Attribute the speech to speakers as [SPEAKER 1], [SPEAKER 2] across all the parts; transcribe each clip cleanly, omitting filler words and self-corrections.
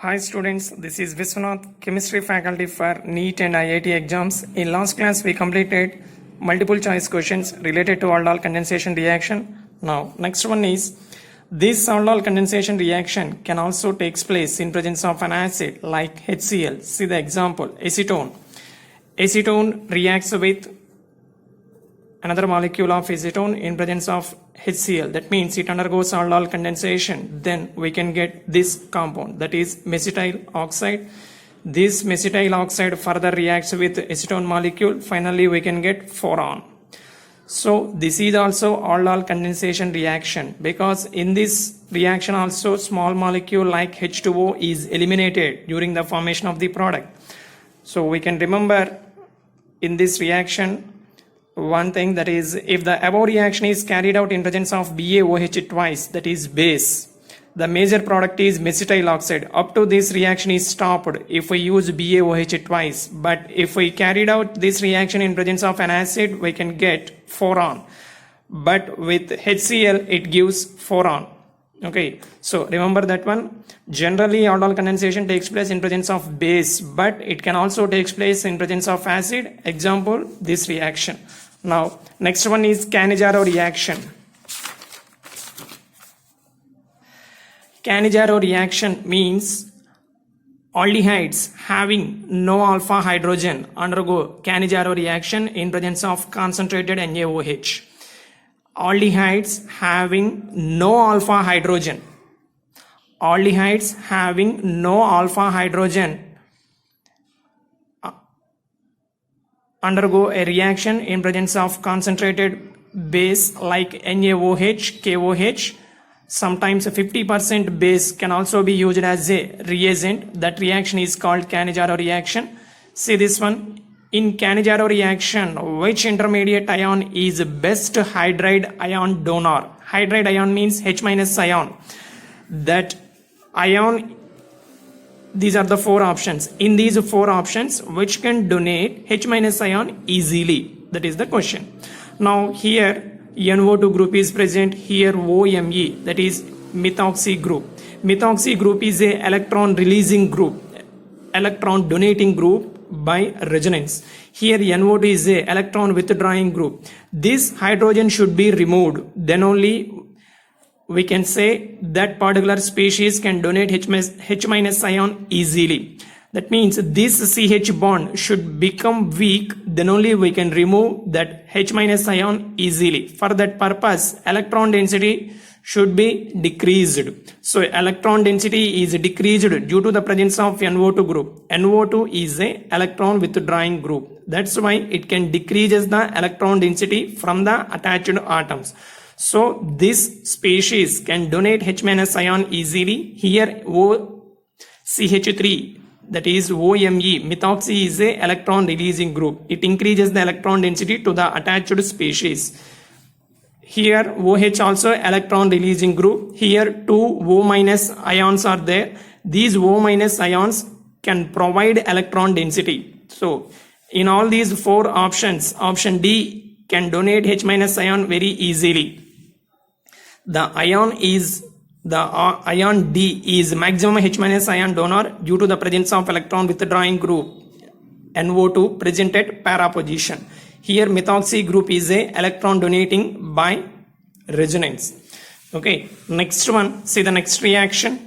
[SPEAKER 1] Hi students, this is Viswanath, chemistry faculty for NEET and IIT exams. In last class we completed multiple choice questions related to aldol condensation reaction. Now next one is, this aldol condensation reaction can also takes place in presence of an acid like HCl. See the example, acetone. Acetone reacts with another molecule of acetone in presence of HCl. That means it undergoes aldol condensation. Then we can get this compound, that is mesitile oxide. This mesitile oxide further reacts with acetone molecule. Finally, we can get 4-on. So this is also aldol condensation reaction, because in this reaction also small molecule like H2O is eliminated during the formation of the product. So we can remember in this reaction one thing, that is, if the above reaction is carried out in presence of BaOH twice, that is base, the major product is mesitile oxide. Up to this reaction is stopped if we use BaOH twice, but if we carried out this reaction in presence of an acid, we can get 4-on, but with HCl it gives 4-on. Okay, so remember that one. Generally aldol condensation takes place in presence of base, but it can also take place in presence of acid. Example, this reaction. Now next one is Cannizzaro reaction. Cannizzaro reaction means aldehydes having no alpha hydrogen undergo Cannizzaro reaction in presence of concentrated NaOH. Aldehydes having no alpha hydrogen. Aldehydes having no alpha hydrogen undergo a reaction in presence of concentrated base like NaOH, KOH. Sometimes 50% base can also be used as a reagent. That reaction is called Cannizzaro reaction. See this one. In Cannizzaro reaction, which intermediate ion is best hydride ion donor? Hydride ion means H- ion. That ion, these are the four options. In these four options, which can donate H- ion easily? That is the question. Now here NO2 group is present, here OMe, that is methoxy group. Methoxy group is a electron releasing group, electron donating group by resonance. Here NO2 is a electron withdrawing group. This hydrogen should be removed, then only we can say that particular species can donate H- ion easily. That means this CH bond should become weak, then only we can remove that H- ion easily. For that purpose, electron density should be decreased. So electron density is decreased due to the presence of NO2 group. NO2 is a electron withdrawing group. That's why it can decrease the electron density from the attached atoms. So this species can donate H- ion easily. Here OCH3, that is OMe, methoxy, is a electron releasing group. It increases the electron density to the attached species. Here OH also electron releasing group. Here two O- ions are there. These O- ions can provide electron density. So in all these four options, option D can donate H- ion very easily. The ion D is maximum H- ion donor due to the presence of electron withdrawing group NO2 present at para position. Here methoxy group is a electron donating by resonance. Okay, next one, see the next reaction.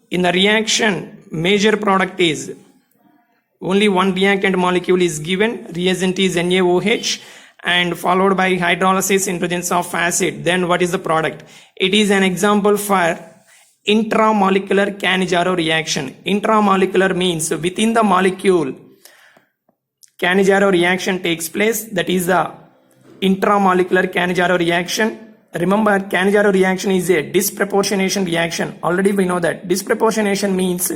[SPEAKER 1] In the reaction, major product is only one reactant molecule is given, reagent is NaOH, and followed by hydrolysis in presence of acid. Then what is the product? It is an example for intramolecular Cannizzaro reaction. Intramolecular means within the molecule Cannizzaro reaction takes place. That is the intramolecular Cannizzaro reaction. Remember, Cannizzaro reaction is a disproportionation reaction. Already we know that. Disproportionation means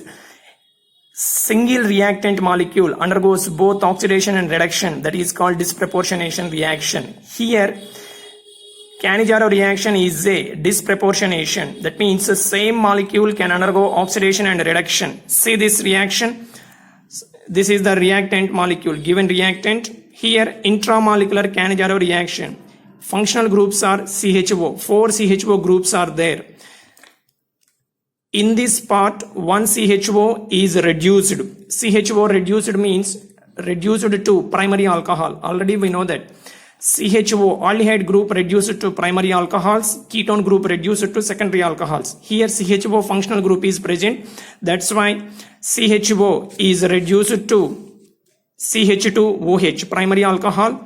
[SPEAKER 1] single reactant molecule undergoes both oxidation and reduction. That is called disproportionation reaction. Here Cannizzaro reaction is a disproportionation. That means the same molecule can undergo oxidation and reduction. See this reaction. This is the reactant molecule, given reactant. Here intramolecular Cannizzaro reaction. Functional groups are CHO. 4 CHO groups are there. In this part, one CHO is reduced. CHO reduced means reduced to primary alcohol. Already we know that. CHO, aldehyde group reduced to primary alcohols, ketone group reduced to secondary alcohols. Here CHO functional group is present. That's why CHO is reduced to CH2OH, primary alcohol,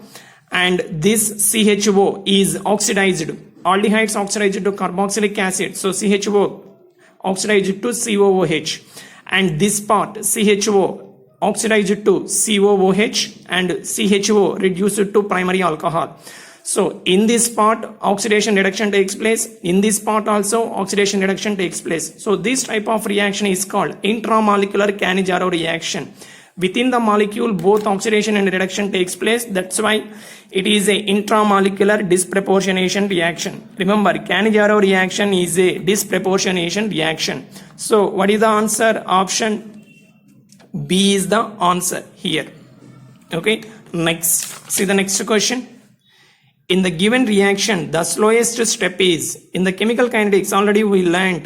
[SPEAKER 1] and this CHO is oxidized. Aldehydes oxidized to carboxylic acid. So CHO oxidized to COOH, and this part CHO oxidized to COOH and CHO reduced to primary alcohol. So in this part oxidation reduction takes place. In this part also oxidation reduction takes place. So this type of reaction is called intramolecular Cannizzaro reaction. Within the molecule both oxidation and reduction takes place. That's why it is a intramolecular disproportionation reaction. Remember, Cannizzaro reaction is a disproportionation reaction. So what is the answer? Option B is the answer here. Okay, next, see the next question. In the given reaction, the slowest step is, in the chemical kinetics already we learned,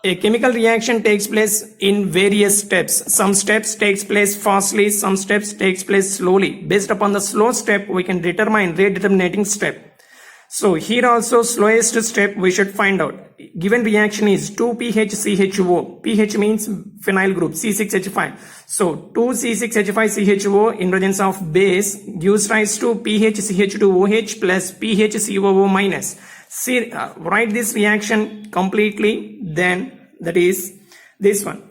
[SPEAKER 1] a chemical reaction takes place in various steps. Some steps takes place fastly, some steps takes place slowly. Based upon the slow step, we can determine rate determining step. So here also slowest step we should find out. Given reaction is 2PHCHO. PH means phenyl group, C6H5. So 2C6H5CHO in presence of base gives rise to PHCH2OH plus PHCOO minus. See, write this reaction completely, then that is this one.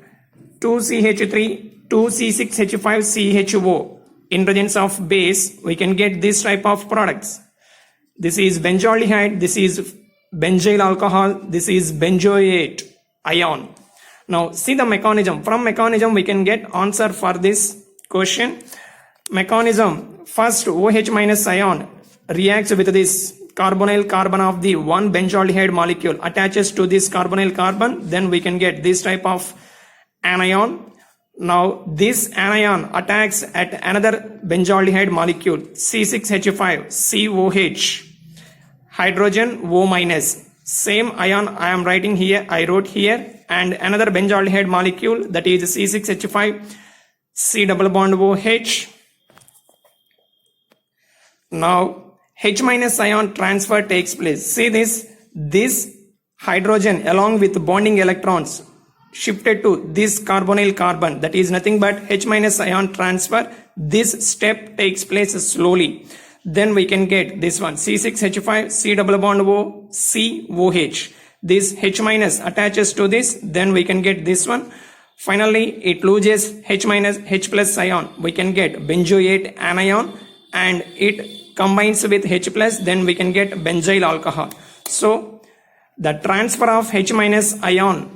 [SPEAKER 1] 2CH3, 2C6H5CHO in presence of base, we can get this type of products. This is benzaldehyde, this is benzyl alcohol, this is benzoate ion. Now see the mechanism. From mechanism we can get answer for this question. Mechanism, first OH minus ion reacts with this carbonyl carbon of the one benzaldehyde molecule, attaches to this carbonyl carbon, then we can get this type of anion. Now this anion attacks at another benzaldehyde molecule, C6H5COH, hydrogen O minus. Same ion I am writing here, I wrote here, and another benzaldehyde molecule, that is C6H5C double bond OH. Now H minus ion transfer takes place. See this hydrogen along with bonding electrons shifted to this carbonyl carbon, that is nothing but H minus ion transfer. This step takes place slowly. Then we can get this one, C6H5 C double bond O COH. This H minus attaches to this, then we can get this one. Finally it loses H minus H plus ion, we can get benzoate anion, and it combines with H plus, then we can get benzyl alcohol. So the transfer of H minus ion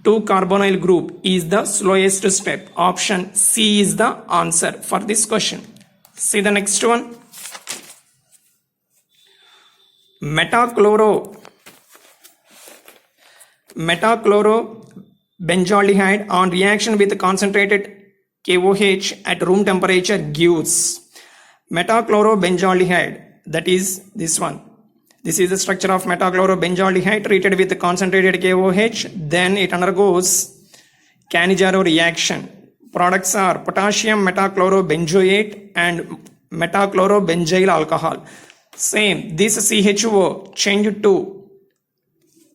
[SPEAKER 1] to carbonyl group is the slowest step. Option C is the answer for this question. See the next one. Metachlorobenzaldehyde on reaction with concentrated KOH at room temperature gives metachlorobenzaldehyde, that is this one. This is the structure of metachlorobenzaldehyde treated with concentrated KOH. Then it undergoes Cannizzaro reaction. Products are potassium metachlorobenzoate and metachlorobenzyl alcohol. Same, this CHO changed to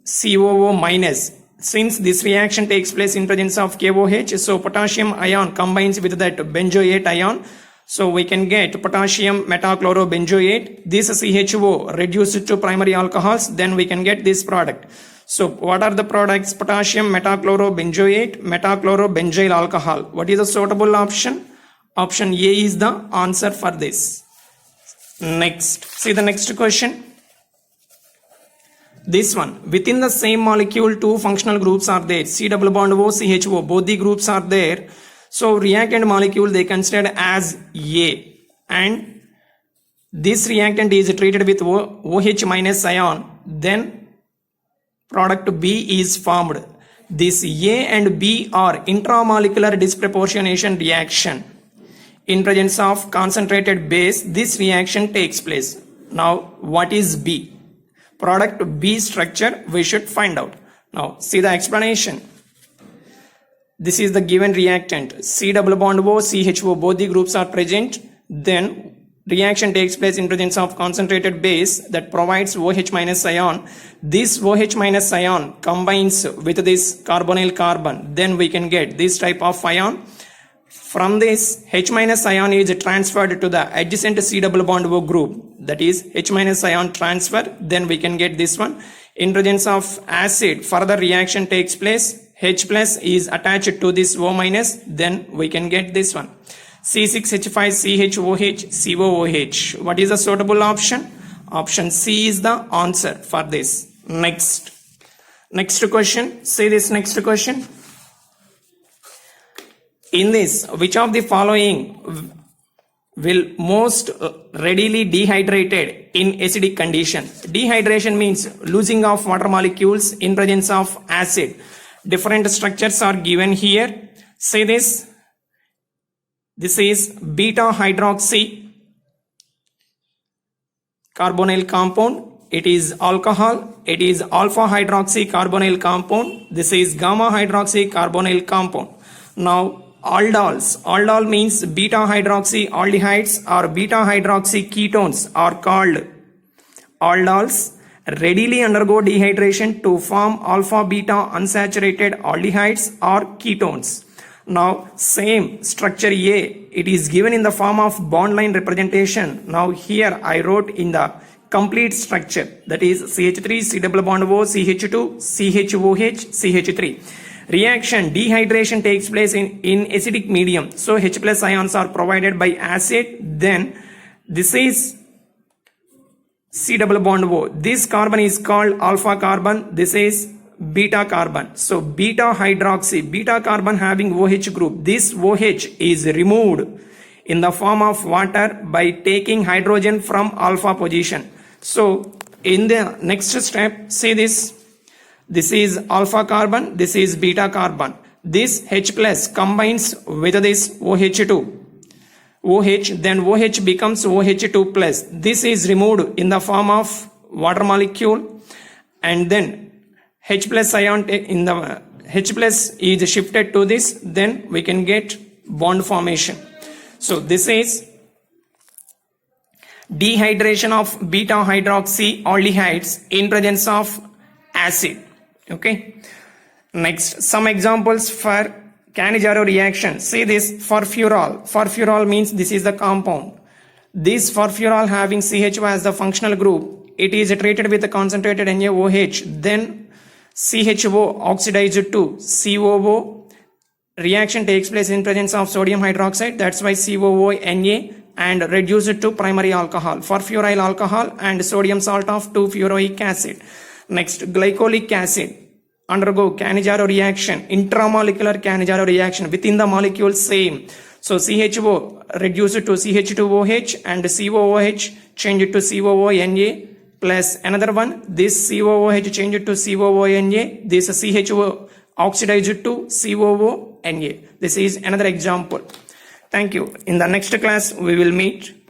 [SPEAKER 1] COO minus. Since this reaction takes place in presence of KOH, so potassium ion combines with that benzoate ion. So we can get potassium metachlorobenzoate. This CHO reduced to primary alcohols, then we can get this product. So what are the products? Potassium metachlorobenzoate, metachlorobenzyl alcohol. What is the suitable option? Option A is the answer for this. Next, see the next question. This one, within the same molecule two functional groups are there, C double bond O CHO, both the groups are there. So reactant molecule they considered as A, and this reactant is treated with OH minus ion, then product B is formed. This A and B are intramolecular disproportionation reaction. In presence of concentrated base, this reaction takes place. Now what is B? Product B structure we should find out. Now see the explanation. This is the given reactant. C double bond O, CHO, both the groups are present. Then reaction takes place in presence of concentrated base that provides OH minus ion. This OH minus ion combines with this carbonyl carbon. Then we can get this type of ion. From this, H minus ion is transferred to the adjacent C double bond O group. That is H minus ion transfer. Then we can get this one. In presence of acid, further reaction takes place. H plus is attached to this O minus. Then we can get this one. C6H5CHOH COOH. What is the suitable option? Option C is the answer for this. Next question. See this next question. In this, which of the following will most readily dehydrated in acidic condition? Dehydration means losing of water molecules in presence of acid. Different structures are given here. See this. This is beta hydroxy carbonyl compound. It is alcohol. It is alpha hydroxy carbonyl compound. This is gamma hydroxy carbonyl compound. Now aldols. Aldol means beta hydroxy aldehydes or beta hydroxy ketones are called aldols. Readily undergo dehydration to form alpha beta unsaturated aldehydes or ketones. Now same structure A, it is given in the form of bond line representation. Now here I wrote in the complete structure, that is CH3, C double bond O, CH2, CHOH, CH3. Reaction dehydration takes place in acidic medium. So H plus ions are provided by acid. Then this is C double bond O. This carbon is called alpha carbon. This is beta carbon. So beta hydroxy, beta carbon having OH group. This OH is removed in the form of water by taking hydrogen from alpha position. So in the next step, see this. This is alpha carbon. This is beta carbon. This H plus combines with this OH2. OH, then OH becomes OH2 plus. This is removed in the form of water molecule, and then H plus ion in the H plus is shifted to this, then we can get bond formation. So this is dehydration of beta hydroxy aldehydes in presence of acid. Okay. Next, some examples for Cannizzaro reaction. See this, furfural. Furfural means this is the compound. This furfural having CHO as the functional group, it is treated with a concentrated NaOH. Then CHO oxidized to COO. Reaction takes place in presence of sodium hydroxide. That's why COO Na, and reduced to primary alcohol, furfuryl alcohol and sodium salt of 2-fluoroic acid. Next, glycolic acid undergo Cannizzaro reaction, intramolecular Cannizzaro reaction within the molecule same. So CHO reduced to CH2OH and COOH changed to COONA plus another one. This COOH changed to COONA. This CHO oxidized to COONA. This is another example. Thank you. In the next class we will meet.